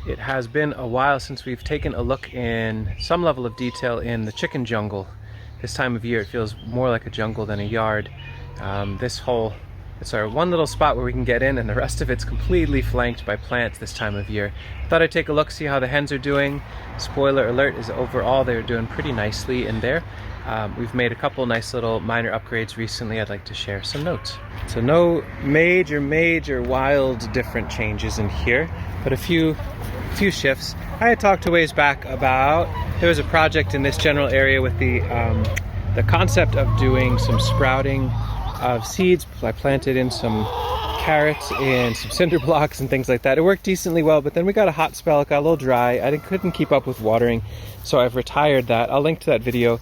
It has been a while since we've taken a look in some level of detail in the chicken jungle. This time of year it feels more like a jungle than a yard. It's our one little spot where we can get in, and the rest of it's completely flanked by plants this time of year. Thought I'd take a look, see how the hens are doing. Spoiler alert is overall they're doing pretty nicely in there. We've made a couple nice little minor upgrades recently. I'd like to share some notes. So no major wild different changes in here, but a few shifts. I had talked a ways back about there was a project in this general area with the concept of doing some sprouting of seeds. I planted in some carrots and some cinder blocks and things like that. It worked decently well, but then we got a hot spell. It got a little dry. I couldn't keep up with watering, so I've retired that. I'll link to that video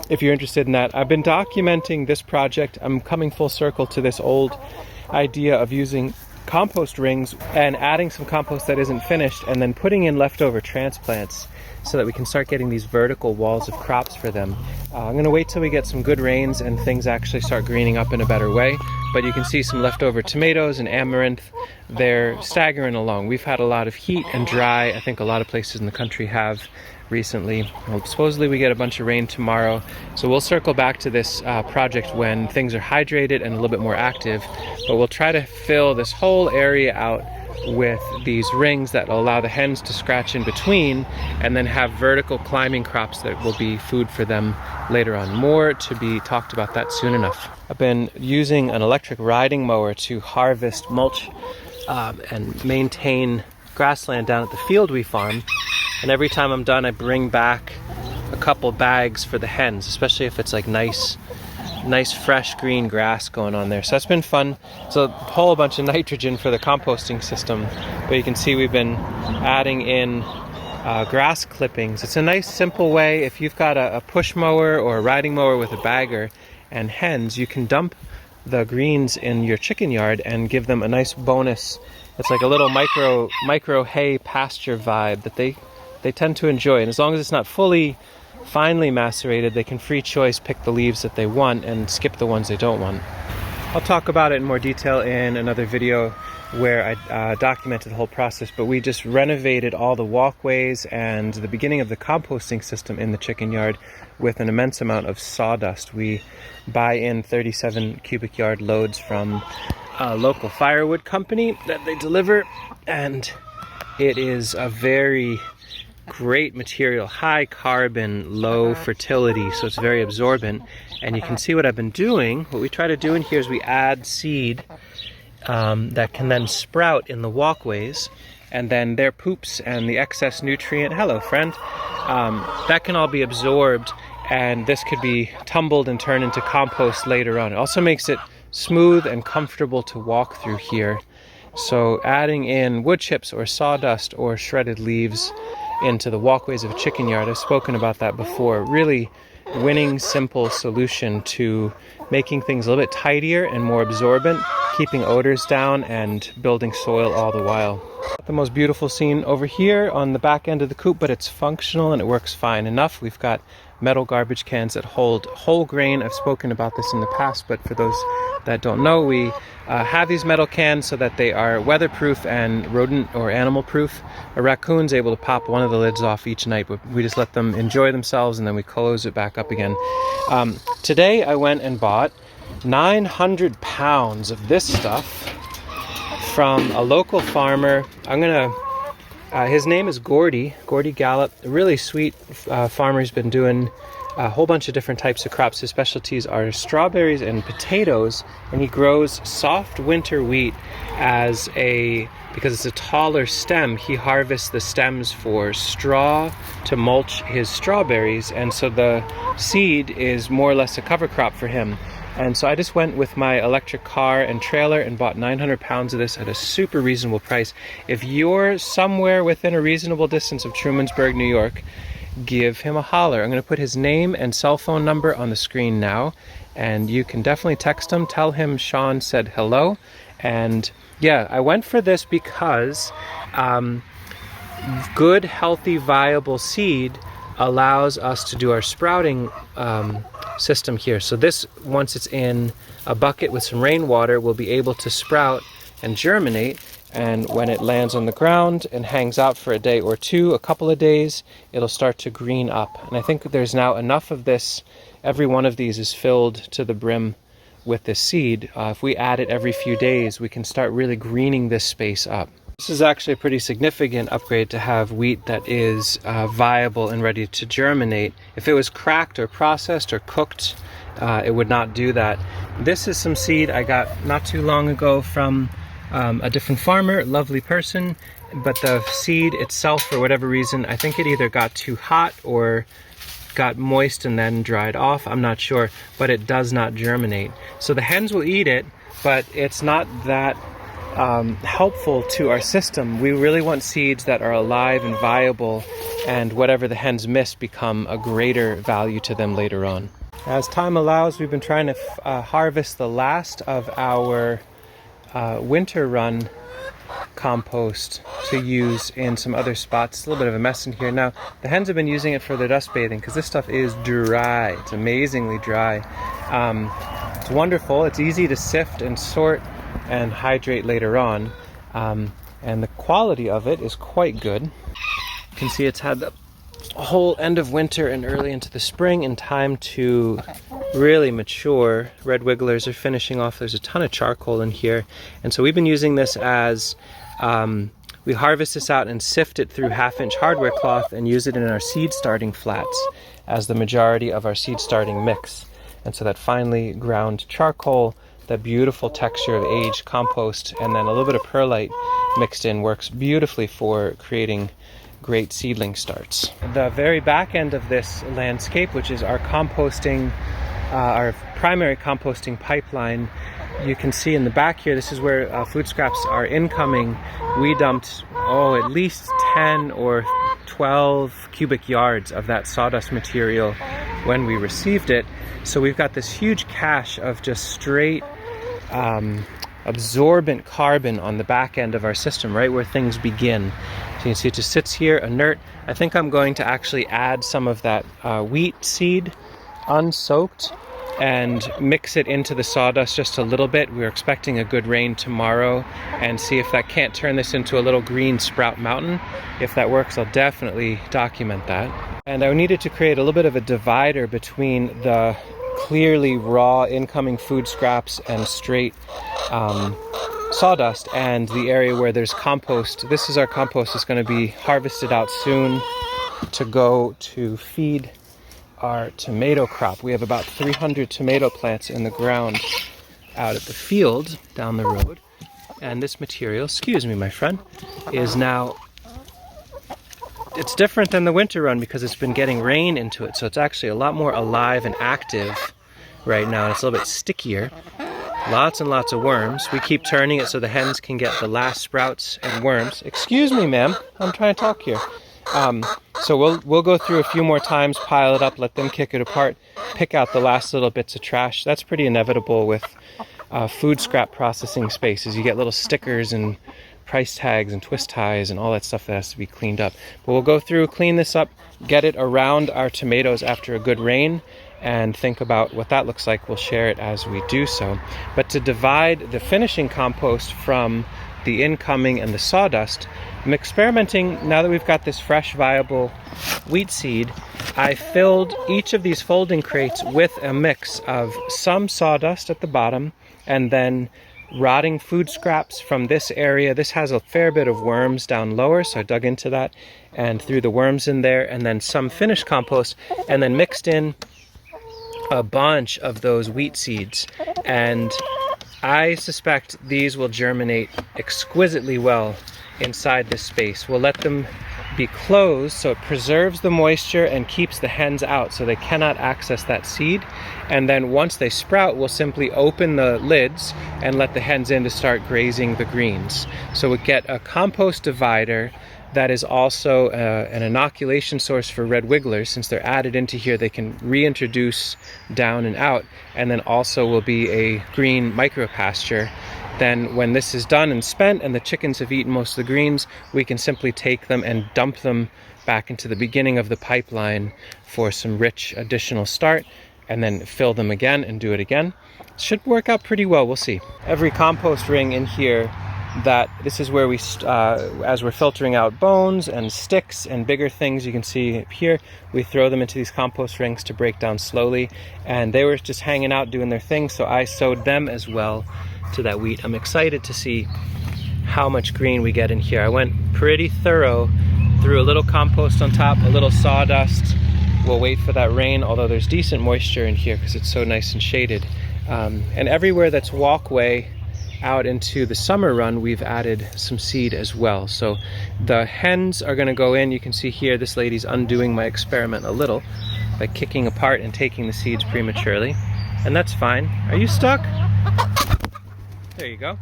if you're interested in that. I've been documenting this project. I'm coming full circle to this old idea of using compost rings and adding some compost that isn't finished and then putting in leftover transplants so that we can start getting these vertical walls of crops for them. I'm going to wait till we get some good rains and things actually start greening up in a better way, but you can see some leftover tomatoes and amaranth. They're staggering along. We've had a lot of heat and dry. I think a lot of places in the country have recently. Well, supposedly we get a bunch of rain tomorrow, so we'll circle back to this project when things are hydrated and a little bit more active, but we'll try to fill this whole area out with these rings that will allow the hens to scratch in between and then have vertical climbing crops that will be food for them later on. More to be talked about that soon enough. I've been using an electric riding mower to harvest mulch and maintain grassland down at the field we farm, and every time I'm done I bring back a couple bags for the hens, especially if it's like nice fresh green grass going on there. So that's been fun. It's a whole bunch of nitrogen for the composting system, but you can see we've been adding in grass clippings. It's a nice simple way. If you've got a push mower or a riding mower with a bagger and hens, you can dump the greens in your chicken yard and give them a nice bonus. It's like a little micro hay pasture vibe that they tend to enjoy, and as long as it's not finely macerated, they can free choice pick the leaves that they want and skip the ones they don't want. I'll talk about it in more detail in another video where I documented the whole process, but we just renovated all the walkways and the beginning of the composting system in the chicken yard with an immense amount of sawdust. We buy in 37 cubic yard loads from a local firewood company that they deliver, and it is a very great material, high carbon, low fertility, so it's very absorbent. And you can see what I've been doing. What we try to do in here is we add seed that can then sprout in the walkways, and then their poops and the excess nutrient, hello friend, that can all be absorbed, and this could be tumbled and turned into compost later on. It also makes it smooth and comfortable to walk through here. So adding in wood chips or sawdust or shredded leaves into the walkways of a chicken yard, I've spoken about that before, really winning simple solution to making things a little bit tidier and more absorbent, keeping odors down and building soil all the while. The most beautiful scene over here on the back end of the coop, but it's functional and it works fine enough. We've got metal garbage cans that hold whole grain. I've spoken about this in the past, but for those that don't know, we have these metal cans so that they are weatherproof and rodent or animal proof. A raccoon's able to pop one of the lids off each night, but we just let them enjoy themselves and then we close it back up again. Today I went and bought 900 pounds of this stuff from a local farmer. His name is Gordy Gallup, a really sweet farmer. He's been doing a whole bunch of different types of crops. His specialties are strawberries and potatoes, and he grows soft winter wheat because it's a taller stem. He harvests the stems for straw to mulch his strawberries, and so the seed is more or less a cover crop for him. And so I just went with my electric car and trailer and bought 900 pounds of this at a super reasonable price. If you're somewhere within a reasonable distance of Trumansburg, New York, give him a holler. I'm going to put his name and cell phone number on the screen now, and you can definitely text him, tell him Sean said hello. And yeah, I went for this because good, healthy, viable seed allows us to do our sprouting system here. So this, once it's in a bucket with some rainwater, will be able to sprout and germinate, And when it lands on the ground and hangs out for a day or two, a couple of days, it'll start to green up. And I think there's now enough of this. Every one of these is filled to the brim with this seed. If we add it every few days, we can start really greening this space up. This is actually a pretty significant upgrade to have wheat that is viable and ready to germinate. If it was cracked or processed or cooked, it would not do that. This is some seed I got not too long ago from a different farmer, lovely person, but the seed itself, for whatever reason, I think it either got too hot or got moist and then dried off, I'm not sure, but it does not germinate. So the hens will eat it, but it's not that helpful to our system. We really want seeds that are alive and viable, and whatever the hens miss become a greater value to them later on. As time allows, we've been trying to harvest the last of our winter run compost to use in some other spots. It's a little bit of a mess in here. Now, the hens have been using it for their dust bathing because this stuff is dry. It's amazingly dry. It's wonderful. It's easy to sift and sort and hydrate later on. And the quality of it is quite good. You can see it's had the whole end of winter and early into the spring in time to really mature. Red wigglers are finishing off. There's a ton of charcoal in here. And so we've been using this as, we harvest this out and sift it through 1/2-inch hardware cloth and use it in our seed starting flats as the majority of our seed starting mix. And so that finely ground charcoal, that beautiful texture of aged compost, and then a little bit of perlite mixed in works beautifully for creating great seedling starts. The very back end of this landscape, which is our composting, our primary composting pipeline, you can see in the back here, this is where food scraps are incoming. We dumped, at least 10 or 12 cubic yards of that sawdust material when we received it. So we've got this huge cache of just straight absorbent carbon on the back end of our system, right where things begin. So you can see it just sits here inert. I think I'm going to actually add some of that wheat seed unsoaked and mix it into the sawdust just a little bit. We're expecting a good rain tomorrow, and see if that can't turn this into a little green sprout mountain. If that works, I'll definitely document that. And I needed to create a little bit of a divider between the clearly raw incoming food scraps and straight sawdust and the area where there's compost. This is our compost. It's going to be harvested out soon to go to feed our tomato crop. We have about 300 tomato plants in the ground out at the field down the road, and this material, excuse me my friend, is now, it's different than the winter run because it's been getting rain into it, so it's actually a lot more alive and active right now, and it's a little bit stickier. Lots and lots of worms. We keep turning it so the hens can get the last sprouts and worms. Excuse me, ma'am, I'm trying to talk here. So we'll go through a few more times, pile it up, let them kick it apart, pick out the last little bits of trash. That's pretty inevitable with food scrap processing spaces. You get little stickers and price tags and twist ties and all that stuff that has to be cleaned up. But we'll go through, clean this up, get it around our tomatoes after a good rain, and think about what that looks like. We'll share it as we do so. But to divide the finishing compost from the incoming and the sawdust, I'm experimenting. Now that we've got this fresh, viable wheat seed, I filled each of these folding crates with a mix of some sawdust at the bottom and then rotting food scraps from this area. This has a fair bit of worms down lower, so I dug into that and threw the worms in there, and then some finished compost, and then mixed in a bunch of those wheat seeds. And I suspect these will germinate exquisitely well inside this space. We'll let them be closed so it preserves the moisture and keeps the hens out so they cannot access that seed. And then once they sprout, we'll simply open the lids and let the hens in to start grazing the greens. So we get a compost divider that is also an inoculation source for red wigglers. Since they're added into here, they can reintroduce down and out, and then also will be a green micropasture. Then when this is done and spent and the chickens have eaten most of the greens, we can simply take them and dump them back into the beginning of the pipeline for some rich additional start, and then fill them again and do it again. Should work out pretty well, we'll see. Every compost ring in here that this is where we, as we're filtering out bones and sticks and bigger things, you can see here, we throw them into these compost rings to break down slowly. And they were just hanging out doing their thing, so I sowed them as well to that wheat. I'm excited to see how much green we get in here. I went pretty thorough, threw a little compost on top, a little sawdust. We'll wait for that rain, although there's decent moisture in here because it's so nice and shaded. And everywhere that's walkway out into the summer run, we've added some seed as well. So the hens are gonna go in. You can see here, this lady's undoing my experiment a little by kicking apart and taking the seeds prematurely. And that's fine. Are you stuck? There you go.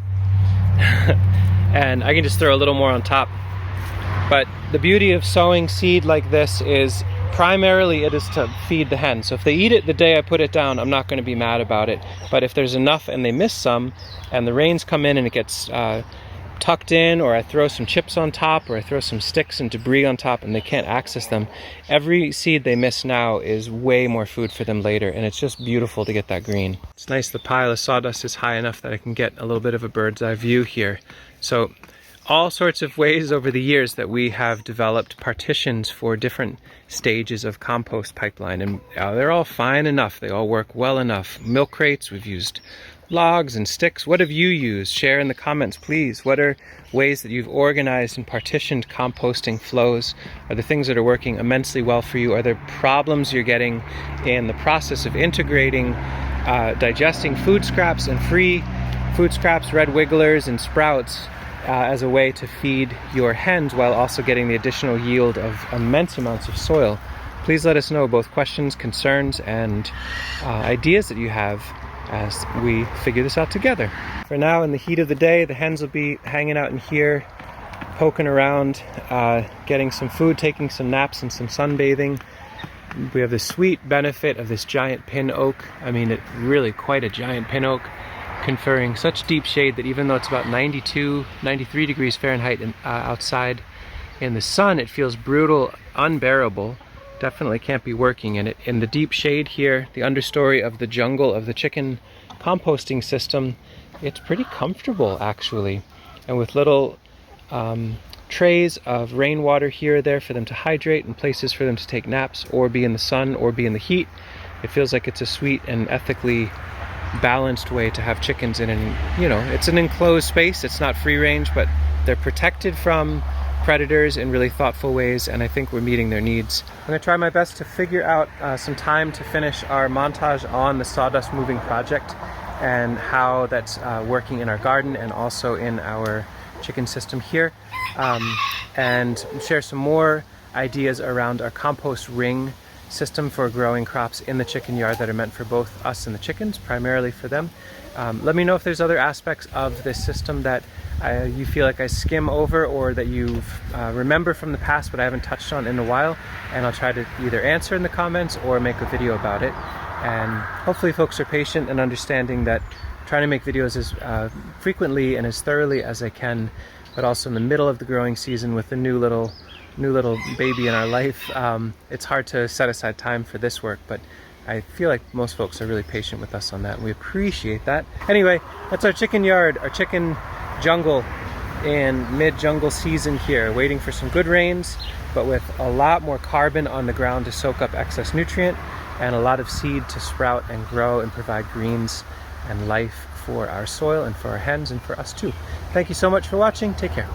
And I can just throw a little more on top. But the beauty of sowing seed like this is primarily it is to feed the hens. So if they eat it the day I put it down, I'm not going to be mad about it. But if there's enough and they miss some, and the rains come in and it gets tucked in, or I throw some chips on top, or I throw some sticks and debris on top and they can't access them, every seed they miss now is way more food for them later, and it's just beautiful to get that green. It's nice the pile of sawdust is high enough that I can get a little bit of a bird's eye view here. So all sorts of ways over the years that we have developed partitions for different stages of compost pipeline, and they're all fine enough. They all work well enough. Milk crates, we've used logs and sticks. What have you used? Share in the comments, please. What are ways that you've organized and partitioned composting flows? Are there things that are working immensely well for you? Are there problems you're getting in the process of integrating, digesting food scraps and free food scraps, red wigglers and sprouts as a way to feed your hens while also getting the additional yield of immense amounts of soil? Please let us know both questions, concerns, and ideas that you have as we figure this out together. For now, in the heat of the day, the hens will be hanging out in here, poking around, getting some food, taking some naps and some sunbathing. We have the sweet benefit of this giant pin oak. I mean, it really quite a giant pin oak, conferring such deep shade that even though it's about 92, 93 degrees Fahrenheit outside in the sun, it feels brutal, unbearable. Definitely can't be working in it. In the deep shade here, the understory of the jungle of the chicken composting system, it's pretty comfortable actually. And with little trays of rainwater here or there for them to hydrate, and places for them to take naps or be in the sun or be in the heat, it feels like it's a sweet and ethically balanced way to have chickens in. And you know, it's an enclosed space, it's not free range, but they're protected from predators in really thoughtful ways, and I think we're meeting their needs. I'm going to try my best to figure out some time to finish our montage on the sawdust moving project and how that's working in our garden and also in our chicken system here, and share some more ideas around our compost ring system for growing crops in the chicken yard that are meant for both us and the chickens, primarily for them. Let me know if there's other aspects of this system that you feel like I skim over, or that you remember from the past but I haven't touched on in a while, and I'll try to either answer in the comments or make a video about it. And hopefully folks are patient and understanding that I'm trying to make videos as frequently and as thoroughly as I can, but also in the middle of the growing season with the new little baby in our life, it's hard to set aside time for this work, but I feel like most folks are really patient with us on that, and we appreciate that. Anyway, that's our chicken yard, our chicken jungle in mid-jungle season here, waiting for some good rains, but with a lot more carbon on the ground to soak up excess nutrient, and a lot of seed to sprout and grow and provide greens and life for our soil and for our hens and for us too. Thank you so much for watching. Take care.